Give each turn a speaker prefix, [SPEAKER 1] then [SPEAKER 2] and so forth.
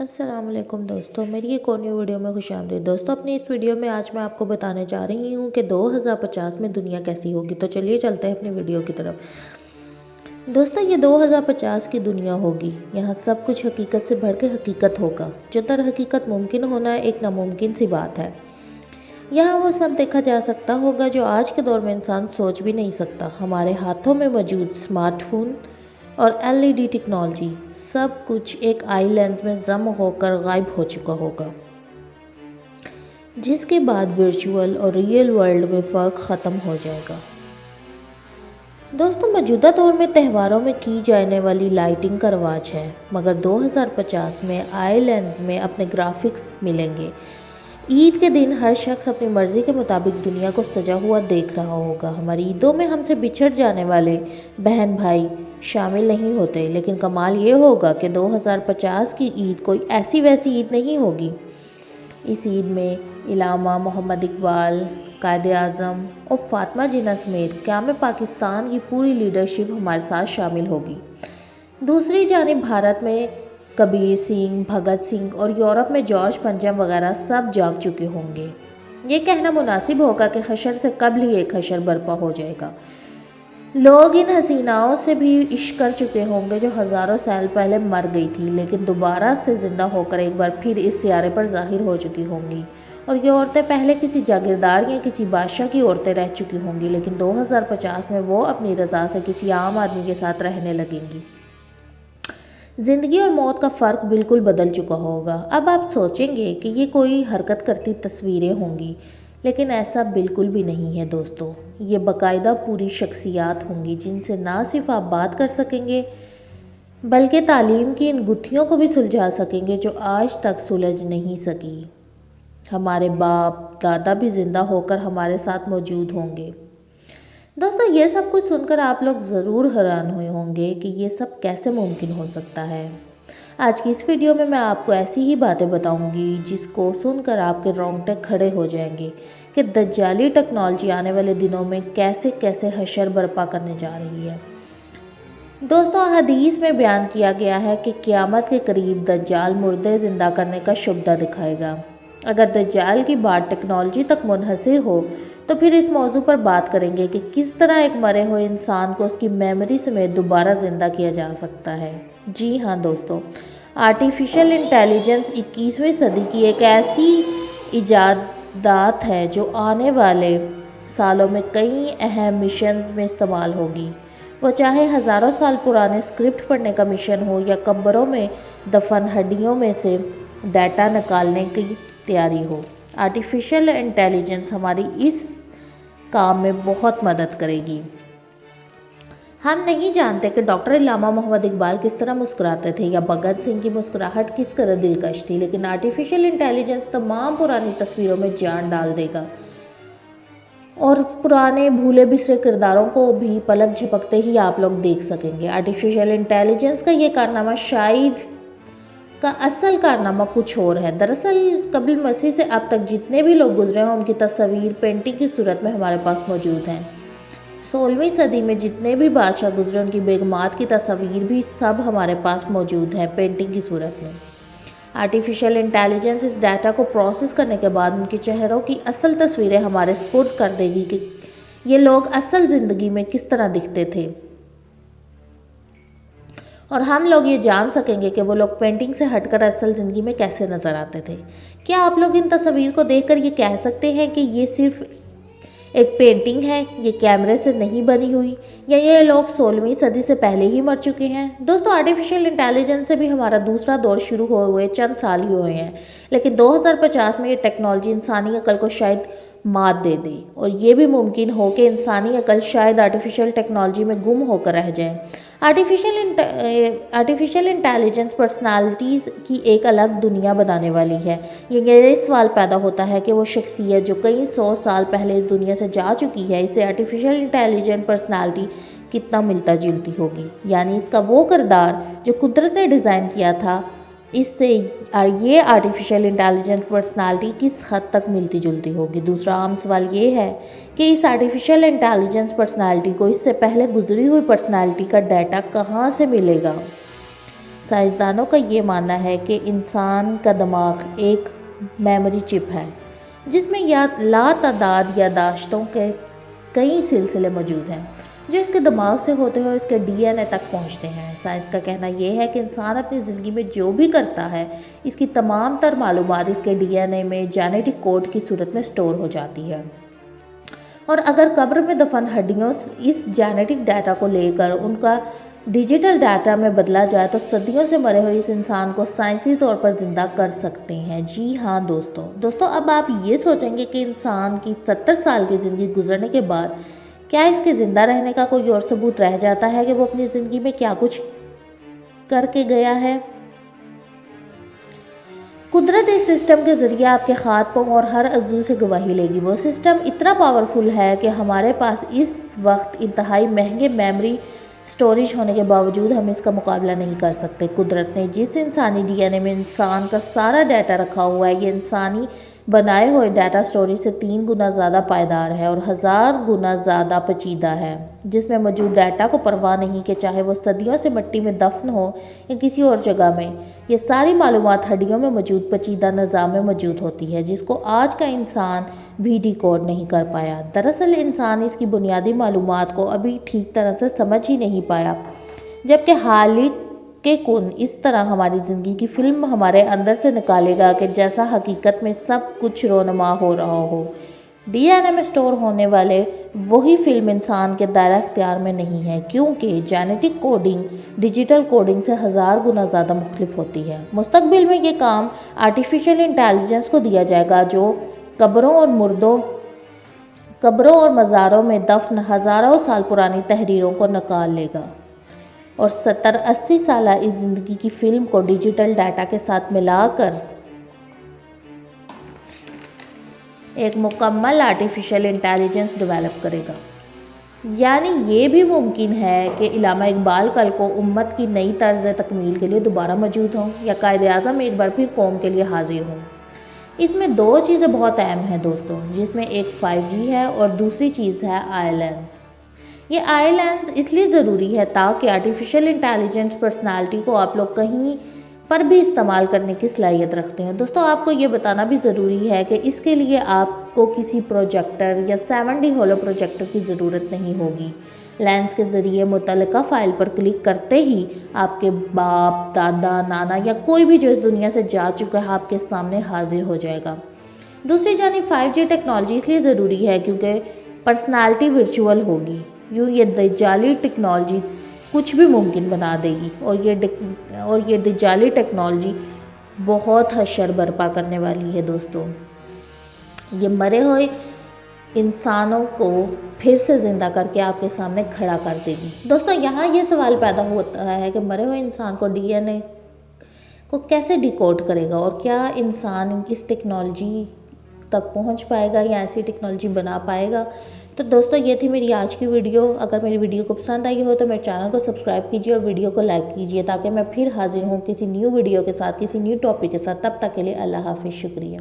[SPEAKER 1] السلام علیکم دوستوں، میری ایک اور نیو ویڈیو میں خوش آمدید۔ دوستوں، اپنی اس ویڈیو میں آج میں آپ کو بتانے جا رہی ہوں کہ 2050 میں دنیا کیسی ہوگی۔ تو چلیے چلتے ہیں اپنی ویڈیو کی طرف۔ دوستوں، یہ 2050 کی دنیا ہوگی۔ یہاں سب کچھ حقیقت سے بڑھ کے حقیقت ہوگا۔ جو در حقیقت ممکن ہونا ایک ناممکن سی بات ہے۔ یہاں وہ سب دیکھا جا سکتا ہوگا جو آج کے دور میں انسان سوچ بھی نہیں سکتا۔ ہمارے ہاتھوں میں موجود سمارٹ فون اور LED ٹیکنالوجی، سب کچھ ایک آئی لینس میں ضم ہو کر غائب ہو چکا ہوگا، جس کے بعد ورچوئل اور ریئل ورلڈ میں فرق ختم ہو جائے گا۔ دوستوں، موجودہ دور میں تہواروں میں کی جانے والی لائٹنگ کا رواج ہے، مگر 2050 میں آئی لینس میں اپنے گرافکس ملیں گے۔ عید کے دن ہر شخص اپنی مرضی کے مطابق دنیا کو سجا ہوا دیکھ رہا ہوگا۔ ہماری عیدوں میں ہم سے بچھڑ جانے والے بہن بھائی شامل نہیں ہوتے، لیکن کمال یہ ہوگا کہ 2050 کی عید کوئی ایسی ویسی عید نہیں ہوگی۔ اس عید میں علامہ محمد اقبال، قائد اعظم اور فاطمہ جناح سمیت قیام پاکستان کی پوری لیڈرشپ ہمارے ساتھ شامل ہوگی۔ دوسری جانب بھارت میں کبیر سنگھ، بھگت سنگھ اور یورپ میں جارج پنجم وغیرہ سب جاگ چکے ہوں گے۔ یہ کہنا مناسب ہوگا کہ حشر سے قبل ہی ایک حشر برپا ہو جائے گا۔ لوگ ان حسیناؤں سے بھی عشق کر چکے ہوں گے جو ہزاروں سال پہلے مر گئی تھی، لیکن دوبارہ سے زندہ ہو کر ایک بار پھر اس سیارے پر ظاہر ہو چکی ہوں گی۔ اور یہ عورتیں پہلے کسی جاگیردار یا کسی بادشاہ کی عورتیں رہ چکی ہوں گی، لیکن 2050 میں وہ اپنی رضا سے کسی عام آدمی کے ساتھ رہنے لگیں گی۔ زندگی اور موت کا فرق بالکل بدل چکا ہوگا۔ اب آپ سوچیں گے کہ یہ کوئی حرکت کرتی تصویریں ہوں گی، لیکن ایسا بالکل بھی نہیں ہے دوستو۔ یہ باقاعدہ پوری شخصیات ہوں گی جن سے نہ صرف آپ بات کر سکیں گے بلکہ تعلیم کی ان گتھیوں کو بھی سلجھا سکیں گے جو آج تک سلجھ نہیں سکی۔ ہمارے باپ دادا بھی زندہ ہو کر ہمارے ساتھ موجود ہوں گے۔ دوستو، یہ سب کچھ سن کر آپ لوگ ضرور حیران ہوئے ہوں گے کہ یہ سب کیسے ممکن ہو سکتا ہے۔ آج کی اس ویڈیو میں آپ کو ایسی ہی باتیں بتاؤں گی جس کو سن کر آپ کے رونگٹے کھڑے ہو جائیں گے کہ دجالی ٹیکنالوجی آنے والے دنوں میں کیسے کیسے حشر برپا کرنے جا رہی ہے۔ دوستو، حدیث میں بیان کیا گیا ہے کہ قیامت کے قریب دجال مردے زندہ کرنے کا شبدہ دکھائے گا۔ اگر دجال کی بات ٹیکنالوجی تک منحصر ہو تو پھر اس موضوع پر بات کریں گے کہ کس طرح ایک مرے ہوئے انسان کو اس کی میموری سمیت دوبارہ زندہ کیا جا سکتا ہے۔ جی ہاں دوستو، آرٹیفیشل انٹیلیجنس 21ویں صدی کی ایک ایسی ایجادات ہے جو آنے والے سالوں میں کئی اہم مشنز میں استعمال ہوگی۔ وہ چاہے ہزاروں سال پرانے اسکرپٹ پڑھنے کا مشن ہو یا قبروں میں دفن ہڈیوں میں سے ڈیٹا نکالنے کی تیاری ہو، آرٹیفیشل انٹیلیجنس ہماری اس کام میں بہت مدد کرے گی۔ ہم نہیں جانتے کہ ڈاکٹر علامہ محمد اقبال کس طرح مسکراتے تھے یا بھگت سنگھ کی مسکراہٹ کس قدر دلکش تھی، لیکن آرٹیفیشل انٹیلیجنس تمام پرانی تصویروں میں جان ڈال دے گا اور پرانے بھولے بسرے کرداروں کو بھی پلک جھپکتے ہی آپ لوگ دیکھ سکیں گے۔ آرٹیفیشل انٹیلیجنس کا یہ کارنامہ شاید کا اصل کارنامہ کچھ اور ہے۔ دراصل قبل مسیح سے اب تک جتنے بھی لوگ گزرے ہیں ان کی تصاویر پینٹنگ کی صورت میں ہمارے پاس موجود ہیں۔ 16ویں صدی میں جتنے بھی بادشاہ گزرے ان کی بیگمات کی تصاویر بھی سب ہمارے پاس موجود ہیں پینٹنگ کی صورت میں۔ آرٹیفیشل انٹیلیجنس اس ڈیٹا کو پروسیس کرنے کے بعد ان کے چہروں کی اصل تصویریں ہمارے سپرد کر دے گی کہ یہ لوگ اصل زندگی میں کس طرح دکھتے تھے، اور ہم لوگ یہ جان سکیں گے کہ وہ لوگ پینٹنگ سے ہٹ کر اصل زندگی میں کیسے نظر آتے تھے۔ کیا آپ لوگ ان تصاویر کو دیکھ کر یہ کہہ سکتے ہیں کہ یہ صرف ایک پینٹنگ ہے، یہ کیمرے سے نہیں بنی ہوئی، یا یہ لوگ 16ویں صدی سے پہلے ہی مر چکے ہیں؟ دوستو، آرٹیفیشل انٹیلیجنس سے بھی ہمارا دوسرا دور شروع ہوئے چند سال ہی ہوئے ہیں، لیکن 2050 میں یہ ٹیکنالوجی انسانی عقل کو شاید مات دے دے، اور یہ بھی ممکن ہو کہ انسانی عقل شاید آرٹیفیشل ٹیکنالوجی میں گم ہو کر رہ جائے۔ آرٹیفیشل انٹیلیجنس پرسنالٹیز کی ایک الگ دنیا بنانے والی ہے۔ یہ سوال پیدا ہوتا ہے کہ وہ شخصیت جو کئی 100 سال پہلے اس دنیا سے جا چکی ہے، اسے آرٹیفیشل انٹیلیجنٹ پرسنالٹی کتنا ملتا جلتی ہوگی، یعنی اس کا وہ کردار جو قدرت نے ڈیزائن کیا تھا، اس سے یہ آرٹیفیشل انٹیلیجنٹ پرسنالٹی کس حد تک ملتی جلتی ہوگی۔ دوسرا عام سوال یہ ہے کہ اس آرٹیفیشل انٹیلیجنس پرسنالٹی کو اس سے پہلے گزری ہوئی پرسنالٹی کا ڈیٹا کہاں سے ملے گا؟ سائنسدانوں کا یہ ماننا ہے کہ انسان کا دماغ ایک میموری چپ ہے جس میں لا تعداد یادداشتوں کے کئی سلسلے موجود ہیں جو اس کے دماغ سے ہوتے ہوئے اس کے ڈی این اے تک پہنچتے ہیں۔ سائنس کا کہنا یہ ہے کہ انسان اپنی زندگی میں جو بھی کرتا ہے اس کی تمام تر معلومات اس کے ڈی این اے میں جینیٹک کوڈ کی صورت میں سٹور ہو جاتی ہے، اور اگر قبر میں دفن ہڈیوں اس جینیٹک ڈیٹا کو لے کر ان کا ڈیجیٹل ڈیٹا میں بدلا جائے تو صدیوں سے مرے ہوئے اس انسان کو سائنسی طور پر زندہ کر سکتے ہیں۔ جی ہاں دوستو اب آپ یہ سوچیں گے کہ انسان کی 70 سال کی زندگی گزرنے کے بعد کیا اس کے زندہ رہنے کا کوئی اور ثبوت رہ جاتا ہے کہ وہ اپنی زندگی میں کیا کچھ کر کے گیا ہے؟ قدرت اس سسٹم کے ذریعے آپ کے ہاتھ پاؤں اور ہر عضو سے گواہی لے گی۔ وہ سسٹم اتنا پاورفل ہے کہ ہمارے پاس اس وقت انتہائی مہنگے میموری سٹوریج ہونے کے باوجود ہم اس کا مقابلہ نہیں کر سکتے۔ قدرت نے جس انسانی ڈی این اے میں انسان کا سارا ڈیٹا رکھا ہوا ہے، یہ انسانی بنائے ہوئے ڈیٹا سٹوریج سے 3 گنا زیادہ پائیدار ہے اور 1000 گنا زیادہ پیچیدہ ہے، جس میں موجود ڈیٹا کو پرواہ نہیں کہ چاہے وہ صدیوں سے مٹی میں دفن ہو یا کسی اور جگہ میں، یہ ساری معلومات ہڈیوں میں موجود پیچیدہ نظام میں موجود ہوتی ہے جس کو آج کا انسان بھی ڈی کوڈ نہیں کر پایا۔ دراصل انسان اس کی بنیادی معلومات کو ابھی ٹھیک طرح سے سمجھ ہی نہیں پایا، جبکہ خالق کے کن اس طرح ہماری زندگی کی فلم ہمارے اندر سے نکالے گا کہ جیسا حقیقت میں سب کچھ رونما ہو رہا ہو۔ ڈی این اے میں سٹور ہونے والے وہی فلم انسان کے دائرہ اختیار میں نہیں ہے، کیونکہ جینیٹک کوڈنگ ڈیجیٹل کوڈنگ سے 1000 گنا زیادہ مختلف ہوتی ہے۔ مستقبل میں یہ کام آرٹیفیشل انٹیلیجنس کو دیا جائے گا جو قبروں اور مزاروں میں دفن ہزاروں سال پرانی تحریروں کو نکال لے گا اور 70-80 سالہ اس زندگی کی فلم کو ڈیجیٹل ڈیٹا کے ساتھ ملا کر ایک مکمل آرٹیفیشل انٹیلیجنس ڈیولپ کرے گا۔ یعنی یہ بھی ممکن ہے کہ علامہ اقبال کل کو امت کی نئی طرز تکمیل کے لیے دوبارہ موجود ہوں یا قائد اعظم ایک بار پھر قوم کے لیے حاضر ہوں۔ اس میں 2 چیزیں بہت اہم ہیں دوستو، جس میں ایک 5G ہے اور دوسری چیز ہے آئی لینس۔ یہ آئی لینس اس لیے ضروری ہے تاکہ آرٹیفیشل انٹیلیجنس پرسنالٹی کو آپ لوگ کہیں پر بھی استعمال کرنے کی صلاحیت رکھتے ہیں۔ دوستو آپ کو یہ بتانا بھی ضروری ہے کہ اس کے لیے آپ کو کسی پروجیکٹر یا 7D ہولو پروجیکٹر کی ضرورت نہیں ہوگی۔ لینس کے ذریعے متعلقہ فائل پر کلک کرتے ہی آپ کے باپ، دادا، نانا یا کوئی بھی جو اس دنیا سے جا چکا ہے آپ کے سامنے حاضر ہو جائے گا۔ دوسری جانب 5G ٹیکنالوجی اس لیے ضروری ہے کیونکہ پرسنالٹی ورچوئل ہوگی، یوں یہ دجالی ٹیکنالوجی کچھ بھی ممکن بنا دے گی، اور یہ دجالی ٹیکنالوجی بہت حشر برپا کرنے والی ہے دوستو۔ یہ مرے ہوئے انسانوں کو پھر سے زندہ کر کے آپ کے سامنے کھڑا کر دے گی۔ دوستو یہاں یہ سوال پیدا ہوتا ہے کہ مرے ہوئے انسان کو ڈی این اے کو کیسے ڈیکوڈ کرے گا، اور کیا انسان اس ٹیکنالوجی تک پہنچ پائے گا یا ایسی ٹیکنالوجی بنا پائے گا؟ تو دوستو یہ تھی میری آج کی ویڈیو۔ اگر میری ویڈیو کو پسند آئی ہو تو میرے چینل کو سبسکرائب کیجیے اور ویڈیو کو لائک کیجیے تاکہ میں پھر حاضر ہوں کسی نیو ویڈیو کے ساتھ، کسی نیو ٹاپک کے ساتھ۔ تب تک کے لیے اللہ حافظ، شکریہ۔